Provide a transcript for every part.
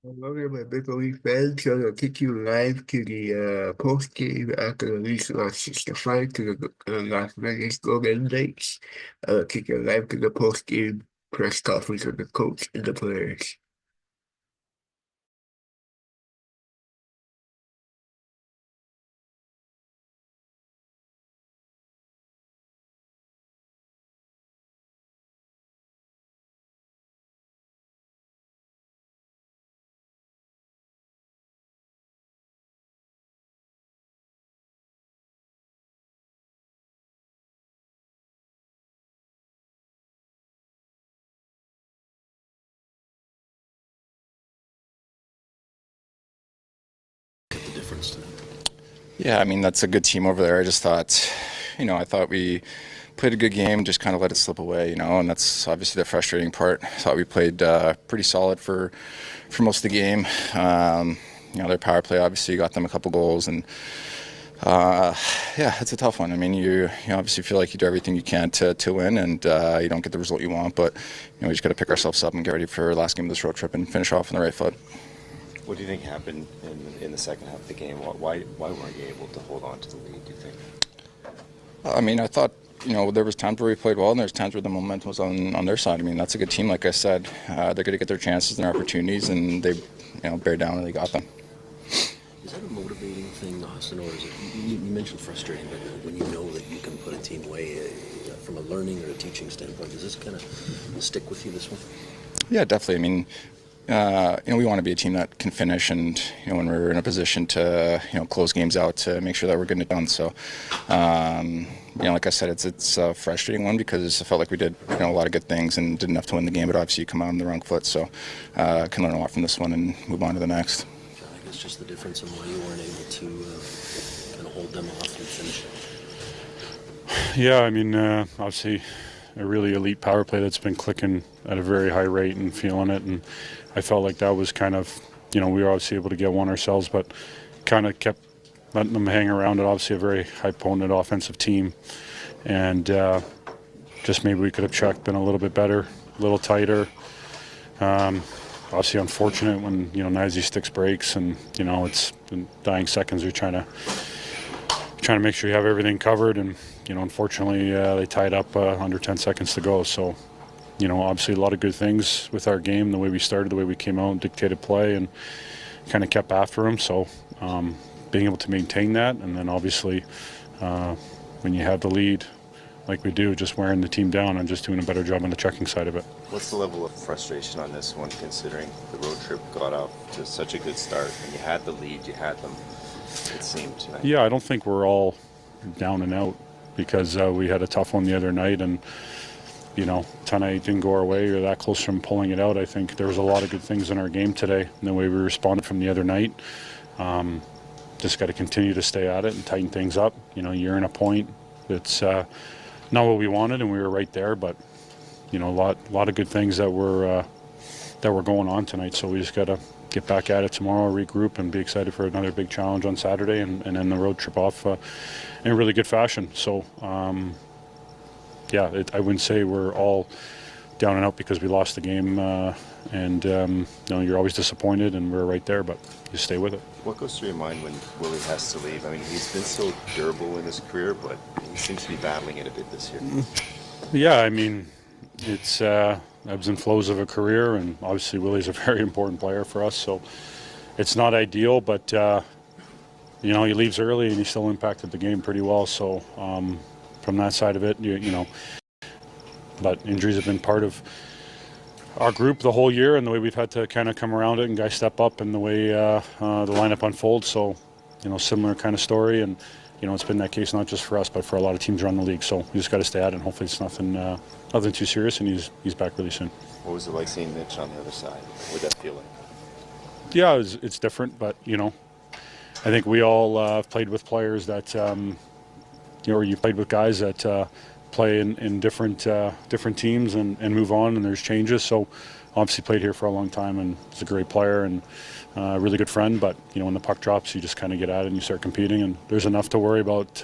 I'm a Maple Leaf fan, so I'll take you live to the post game after the Leafs lost 6-5 to the Las Vegas Golden Knights. I'll take you live to the post game press conference with the coach and the players. The difference tonight. Yeah, I mean, that's a good team over there. I just thought, I thought we played a good game, just kind of let it slip away, and that's obviously the frustrating part. I thought we played pretty solid for most of the game. Their power play obviously got them a couple goals, and yeah, it's a tough one. I mean, you obviously feel like you do everything you can to win, and you don't get the result you want, but we just got to pick ourselves up and get ready for the last game of this road trip and finish off on the right foot. What do you think happened in the second half of the game? Why weren't you able to hold on to the lead, do you think? I mean, I thought, there was times where we played well and there's times where the momentum was on their side. I mean, that's a good team, like I said. They're going to get their chances and their opportunities, and they, bear down and they got them. Is that a motivating thing, Austin, or is it, you mentioned frustrating, but when you know that you can put a team away from a learning or a teaching standpoint, does this kind of stick with you, this one? Yeah, definitely. I mean, we want to be a team that can finish, and when we're in a position to close games out, to make sure that we're getting it done. So, like I said, it's a frustrating one because I felt like we did a lot of good things and did enough to win the game, but obviously you come out on the wrong foot. So, can learn a lot from this one and move on to the next. I guess just the difference in why you weren't able to kind of hold them off and finish it. Yeah, I mean, obviously a really elite power play that's been clicking at a very high rate and feeling it, and I felt like that was kind of, we were obviously able to get one ourselves, but kind of kept letting them hang around it. Obviously a very high-potent offensive team, and just maybe we could have checked, been a little bit better, a little tighter. Obviously unfortunate when, Nazi sticks breaks, and, it's in dying seconds you're trying to make sure you have everything covered, and unfortunately they tied up under 10 seconds to go. So obviously a lot of good things with our game, the way we started, the way we came out and dictated play and kind of kept after them. So being able to maintain that, and then obviously when you have the lead like we do, just wearing the team down and just doing a better job on the checking side of it. What's the level of frustration on this one, considering the road trip got off to such a good start and you had the lead, you had them, it seemed tonight? Yeah, I don't think we're all down and out because we had a tough one the other night, and tonight didn't go our way or that close from pulling it out. I think there was a lot of good things in our game today and the way we responded from the other night. Just got to continue to stay at it and tighten things up. You're in a point that's not what we wanted, and we were right there, but a lot of good things that were going on tonight. So we just got to get back at it tomorrow, regroup, and be excited for another big challenge on Saturday, and end the road trip off in really good fashion. So, I wouldn't say we're all down and out because we lost the game, and you're always disappointed, and we're right there, but you stay with it. What goes through your mind when Willie has to leave? I mean, he's been so durable in his career, but he seems to be battling it a bit this year. Yeah, I mean, it's ebbs and flows of a career, and obviously Willie's a very important player for us, so it's not ideal, but he leaves early and he still impacted the game pretty well. So from that side of it, but injuries have been part of our group the whole year, and the way we've had to kind of come around it and guys step up, and the way the lineup unfolds. So similar kind of story, and it's been that case not just for us but for a lot of teams around the league. So we just got to stay at it, and hopefully it's nothing too serious, and he's back really soon. What was it like seeing Mitch on the other side? What did that feel like? Yeah, it's different, but I think we all played with players that or you played with guys that play in different teams and move on, and there's changes. So obviously played here for a long time, and he's a great player and a really good friend, but when the puck drops, you just kind of get at it and you start competing, and there's enough to worry about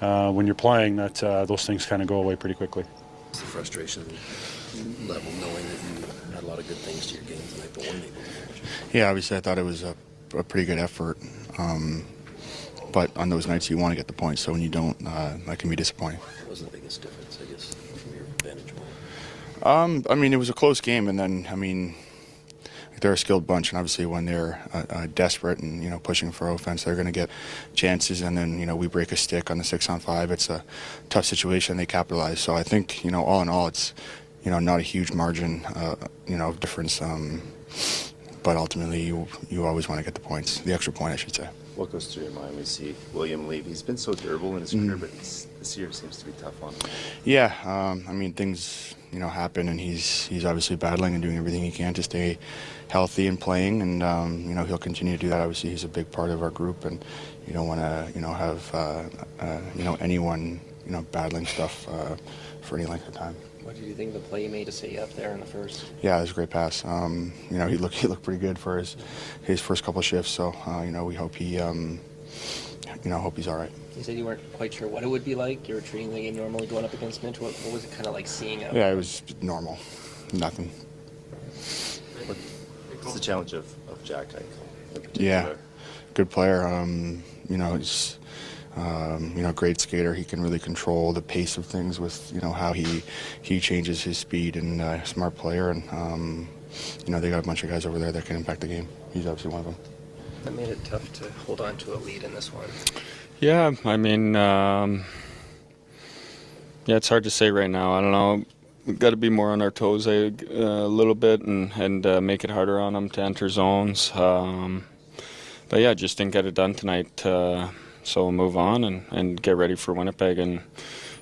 when you're playing that those things kind of go away pretty quickly. It's the frustration level knowing that you had a lot lot of good things to your game tonight, but weren't able to finish. Yeah, obviously I thought it was a pretty good effort. But on those nights you want to get the points, so when you don't, that can be disappointing. What was the biggest difference, I guess, from your vantage point? I mean, it was a close game, and then, I mean, they're a skilled bunch, and obviously when they're desperate and, you know, pushing for offense, they're going to get chances, and then, you know, we break a stick on the 6-on-5. It's a tough situation. They capitalize. So I think, you know, all in all, it's, you know, not a huge margin, you know, of difference. But ultimately, you always want to get the points, the extra point, I should say. What goes through your mind when you see William leave? He's been so durable in his career, but this year seems to be tough on him. Yeah, I mean, things, you know, happen, and he's obviously battling and doing everything he can to stay healthy and playing, and you know, he'll continue to do that. Obviously, he's a big part of our group, and you don't want to, you know, have you know, anyone, you know, battling stuff for any length of time. What did you think of the play he made to set you up there in the first? Yeah, it was a great pass. You know, he looked pretty good for his first couple shifts. So you know, we hope he, you know, hope he's all right. You said you weren't quite sure what it would be like. You were treating the game normally going up against Mitch. What was it kind of like seeing out? Yeah, it was normal. Nothing. What's the challenge of Jack Eichel in particular? Yeah, good player. You know, he's you know, great skater. He can really control the pace of things with, you know, how he changes his speed, and smart player. And you know, they got a bunch of guys over there that can impact the game. He's obviously one of them. That made it tough to hold on to a lead in this one. Yeah, I mean, yeah, it's hard to say right now. I don't know. We've got to be more on our toes a little bit and make it harder on them to enter zones. But yeah, just didn't get it done tonight. So we'll move on and get ready for Winnipeg and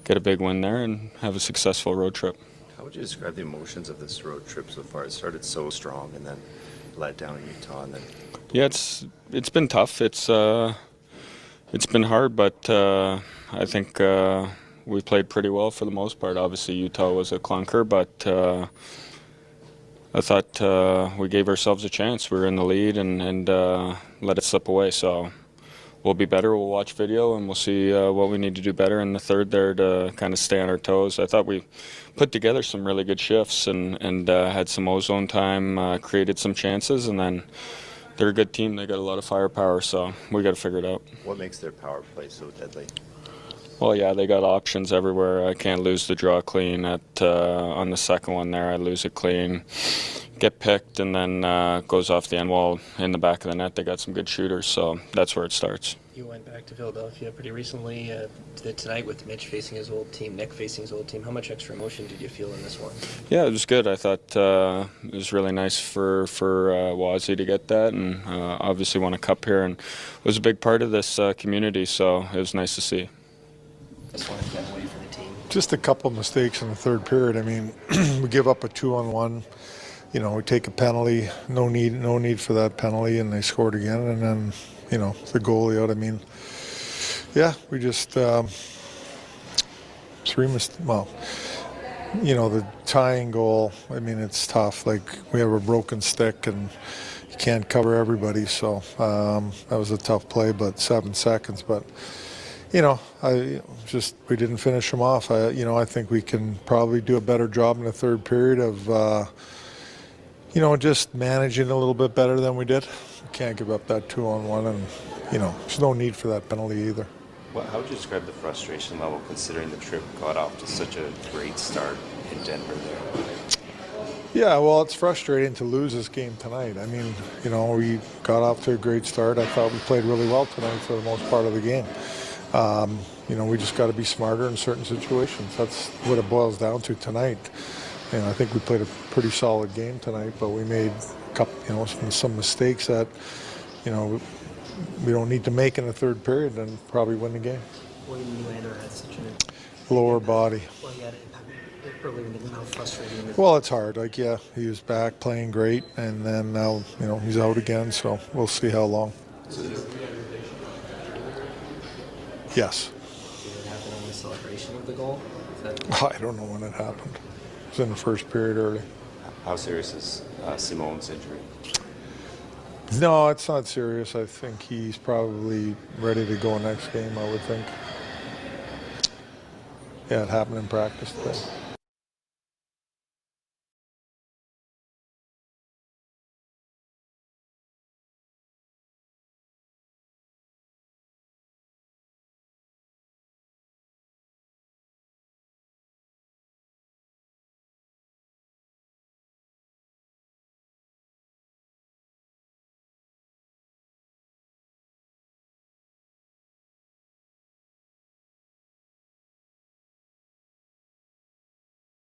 get a big win there and have a successful road trip. How would you describe the emotions of this road trip so far? It started so strong and then let down in Utah, and then Yeah, it's been tough. It's been hard, but I think we played pretty well for the most part. Obviously, Utah was a clunker, but I thought we gave ourselves a chance. We were in the lead and let it slip away. So we'll be better. We'll watch video and we'll see what we need to do better in the third there to kind of stay on our toes. I thought we put together some really good shifts and had some ozone time, created some chances, and then they're a good team. They got a lot of firepower, so we got to figure it out. what makes their power play so deadly? Well, yeah, they got options everywhere. I can't lose the draw clean on the second one there. I lose it clean, get picked, and then goes off the end wall in the back of the net. They got some good shooters, so that's where it starts. You went back to Philadelphia pretty recently. Tonight with Mitch facing his old team, Nick facing his old team. How much extra emotion did you feel in this one? Yeah, it was good. I thought it was really nice for Wazzy to get that, and obviously won a cup here and was a big part of this community, so it was nice to see. This one got away for the team. Just a couple of mistakes in the third period. I mean, we give up a 2-on-1. You know, we take a penalty. No need for that penalty, and they scored again. And then, you know, the goalie out. I mean, yeah, we just well, you know, the tying goal. I mean, it's tough. Like, we have a broken stick, and you can't cover everybody. So that was a tough play, but 7 seconds. But you know, we didn't finish them off. You know, I think we can probably do a better job in the third period of, you know, just managing a little bit better than we did. We can't give up that 2-on-1, and you know, there's no need for that penalty either. How would you describe the frustration level considering the trip got off to such a great start in Denver there? Yeah, well, it's frustrating to lose this game tonight. I mean, you know, we got off to a great start. I thought we played really well tonight for the most part of the game. You know, we just got to be smarter in certain situations. That's what it boils down to tonight. And I think we played a pretty solid game tonight, but we made a couple, you know, some mistakes that, you know, we don't need to make in the third period and probably win the game. William Nylander had such a Lower body. well, he had an impact earlier in the game. How frustrating is it? Well, it's hard. Like, yeah, he was back playing great, and then now, you know, he's out again, so we'll see how long. Yes. Did it happen on the celebration of the goal? I don't know when it happened. It was in the first period early. How serious is Simone's injury? No, it's not serious. I think he's probably ready to go next game, I would think. Yeah, it happened in practice today.